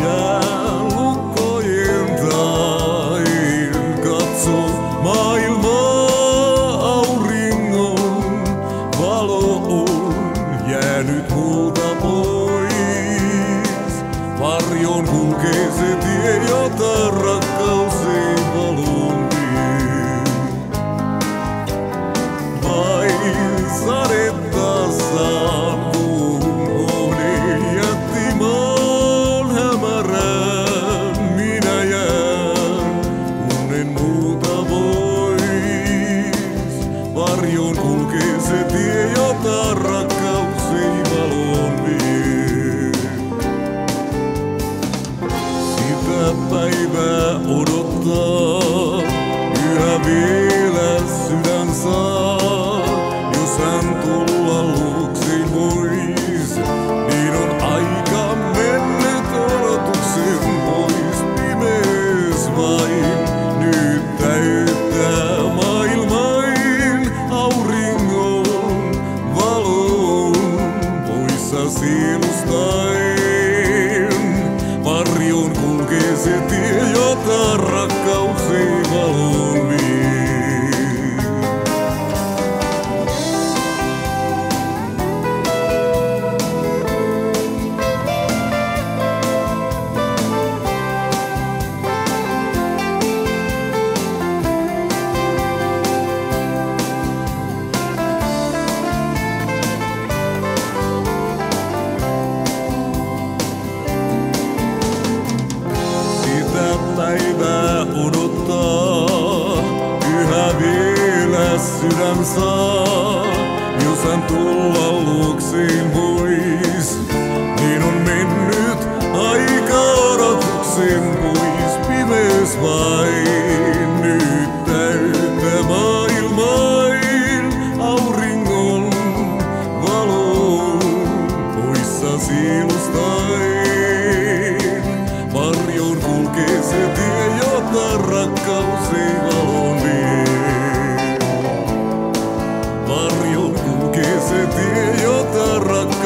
Jään lukkojen tain, katso maailmaa, auringon valo on jäänyt multa pois. Varjon kulkee se tie, jota rakkaus ei valon vie. Vain sadetta saan, kun uni jätti maan hämärään. Minä jään, kun en muuta vois. Varjon kulkee se tie, jota rakkaus ei valon vie. Sitä päivää odottaa, yhä vielä sydän saa. Jos hän tulla luokse vois, niin on aika mennyt odotuksen pois. Pimeys vain nyt täyttää maailmain, auringon valon poissa sielustain. Varjon kulkee se tie, jota rakkaus ei valon vie. Päivää odottaa, yhä vielä sydän saa. Jos hän tulla luokseen vois, niin on mennyt aika odotuksen pois. Pimeys vain nyt täyttää maailmain, auringon valon poissa sielustain. Varjon kulkee se tie, jota rakkaus ei valon vie. Varjon kulkee se tie, jota rakkaus